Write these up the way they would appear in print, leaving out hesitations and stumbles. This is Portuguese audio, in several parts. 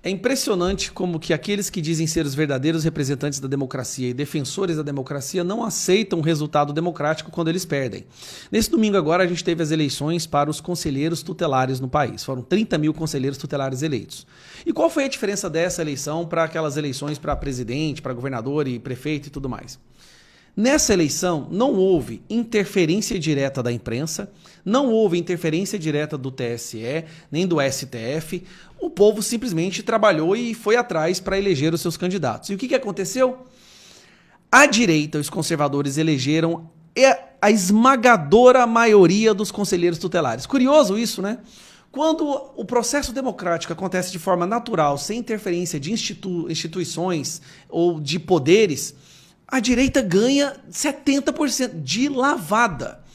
É impressionante como que aqueles que dizem ser os verdadeiros representantes da democracia e defensores da democracia não aceitam o resultado democrático quando eles perdem. Nesse domingo agora a gente teve as eleições para os conselheiros tutelares no país. Foram 30 mil conselheiros tutelares eleitos. E qual foi a diferença dessa eleição para aquelas eleições para presidente, para governador e prefeito e tudo mais? Nessa eleição não houve interferência direta da imprensa, não houve interferência direta do TSE, nem do STF. O povo simplesmente trabalhou e foi atrás para eleger os seus candidatos. E o que aconteceu? A direita, os conservadores, elegeram a esmagadora maioria dos conselheiros tutelares. Curioso isso, né? Quando o processo democrático acontece de forma natural, sem interferência de instituições ou de poderes, a direita ganha 70% de lavada.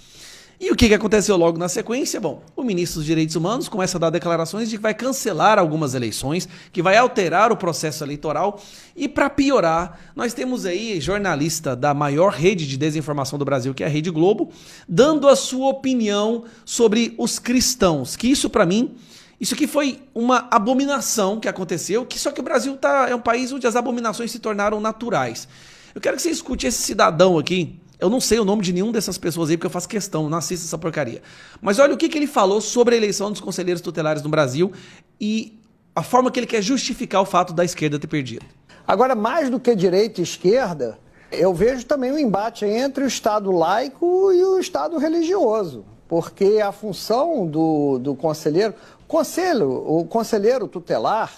E o que aconteceu logo na sequência? Bom, o ministro dos Direitos Humanos começa a dar declarações de que vai cancelar algumas eleições, que vai alterar o processo eleitoral. E para piorar, nós temos aí jornalista da maior rede de desinformação do Brasil, que é a Rede Globo, dando a sua opinião sobre os cristãos. Que isso, para mim, isso aqui foi uma abominação que aconteceu, só que o Brasil é um país onde as abominações se tornaram naturais. Eu quero que você escute esse cidadão aqui. Eu não sei o nome de nenhum dessas pessoas aí, porque eu faço questão, não assisto essa porcaria. Mas olha o que ele falou sobre a eleição dos conselheiros tutelares no Brasil e a forma que ele quer justificar o fato da esquerda ter perdido. Agora, mais do que direita e esquerda, eu vejo também um embate entre o Estado laico e o Estado religioso. Porque a função do conselheiro... O conselheiro tutelar,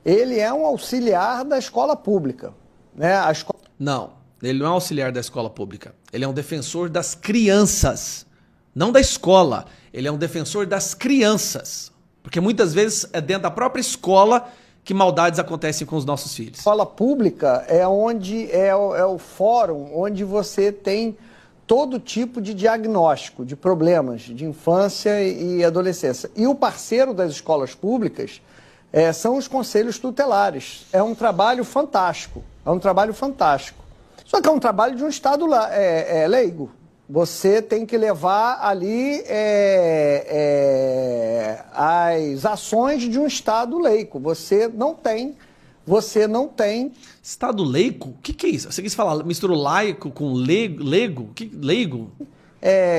ele é um auxiliar da escola pública, né? Não, ele não é auxiliar da escola pública. Ele é um defensor das crianças, não da escola. Ele é um defensor das crianças. Porque muitas vezes é dentro da própria escola que maldades acontecem com os nossos filhos. A escola pública é onde é o fórum onde você tem todo tipo de diagnóstico de problemas de infância e adolescência. E o parceiro das escolas públicas são os conselhos tutelares. É um trabalho fantástico. É um trabalho fantástico. Só que é um trabalho de um Estado leigo. Você tem que levar ali as ações de um Estado laico. Você não tem. Estado laico? O que é isso? Você quis falar, misturou laico com leigo? Leigo?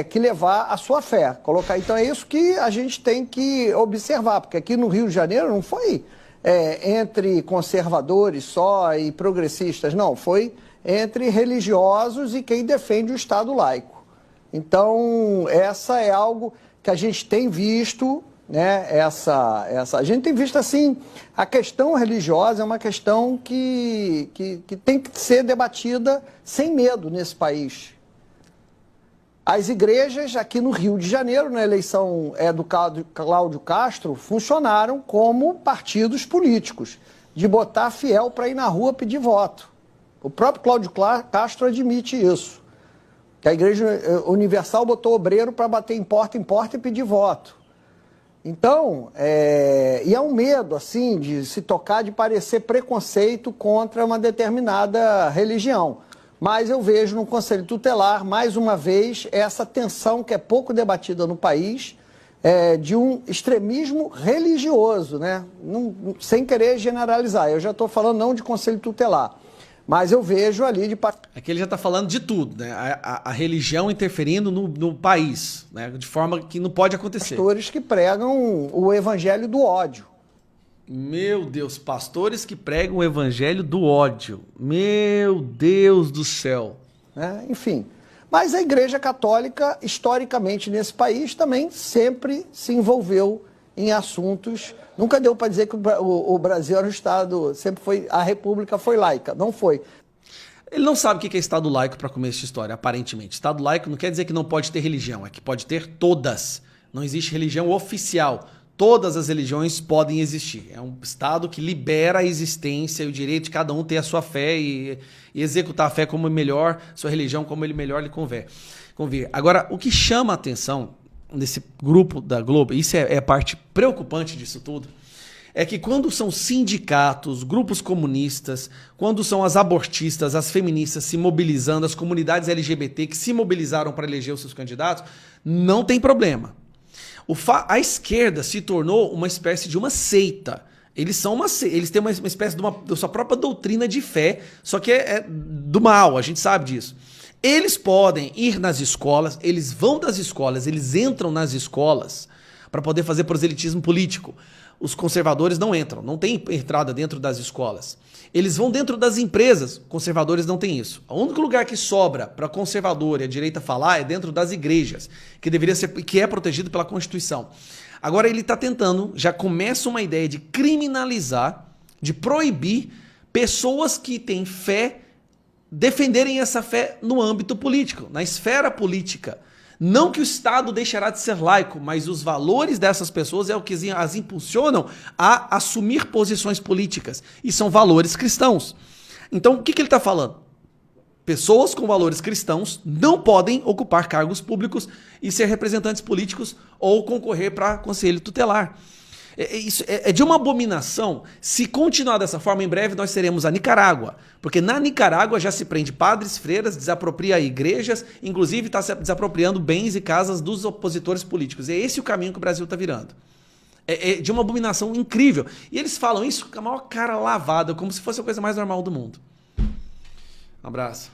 Que levar a sua fé. Colocar. Então é isso que a gente tem que observar, porque aqui no Rio de Janeiro não foi entre conservadores só e progressistas, não, foi entre religiosos e quem defende o Estado laico. Então, essa é algo que a gente tem visto, né? A gente tem visto assim, a questão religiosa é uma questão que tem que ser debatida sem medo nesse país. As igrejas aqui no Rio de Janeiro, na eleição do Cláudio Castro, funcionaram como partidos políticos, de botar fiel para ir na rua pedir voto. O próprio Cláudio Castro admite isso. Que a Igreja Universal botou obreiro para bater em porta e pedir voto. Então, e é um medo, assim, de se tocar, de parecer preconceito contra uma determinada religião. Mas eu vejo no Conselho Tutelar, mais uma vez, essa tensão que é pouco debatida no país, de um extremismo religioso, né? Sem querer generalizar. Eu já estou falando não de Conselho Tutelar, mas eu vejo ali de... Aqui ele já está falando de tudo, né? A religião interferindo no país, né? De forma que não pode acontecer. Pastores que pregam o evangelho do ódio. Meu Deus, pastores que pregam o evangelho do ódio. Meu Deus do céu. Enfim, mas a Igreja Católica, historicamente nesse país, também sempre se envolveu em assuntos... Nunca deu para dizer que o Brasil era um Estado, sempre foi, a República foi laica, não foi. Ele não sabe o que é Estado laico para começo de história, aparentemente. Estado laico não quer dizer que não pode ter religião, é que pode ter todas. Não existe religião oficial. Todas as religiões podem existir. É um Estado que libera a existência e o direito de cada um ter a sua fé e executar a fé como melhor, sua religião como ele melhor lhe convém. Agora, o que chama a atenção nesse grupo da Globo, isso é a parte preocupante disso tudo, é que quando são sindicatos, grupos comunistas, quando são as abortistas, as feministas se mobilizando, as comunidades LGBT que se mobilizaram para eleger os seus candidatos, não tem problema. A esquerda se tornou uma espécie de uma seita. Eles têm uma espécie da sua própria doutrina de fé, só que é do mal, a gente sabe disso. Eles podem ir nas escolas, eles vão das escolas, eles entram nas escolas para poder fazer proselitismo político. Os conservadores não entram, não tem entrada dentro das escolas. Eles vão dentro das empresas, conservadores não têm isso. O único lugar que sobra para conservador e a direita falar é dentro das igrejas, que é protegido pela Constituição. Agora ele está tentando, já começa uma ideia de criminalizar, de proibir pessoas que têm fé, defenderem essa fé no âmbito político, na esfera política. Não que o Estado deixará de ser laico, mas os valores dessas pessoas é o que as impulsionam a assumir posições políticas. E são valores cristãos. Então, o que ele está falando? Pessoas com valores cristãos não podem ocupar cargos públicos e ser representantes políticos ou concorrer para conselho tutelar. Isso é de uma abominação. Se continuar dessa forma, em breve nós teremos a Nicarágua. Porque na Nicarágua já se prende padres, freiras, desapropria igrejas, inclusive está se desapropriando bens e casas dos opositores políticos. É esse o caminho que o Brasil está virando. É de uma abominação incrível. E eles falam isso com a maior cara lavada, como se fosse a coisa mais normal do mundo. Um abraço.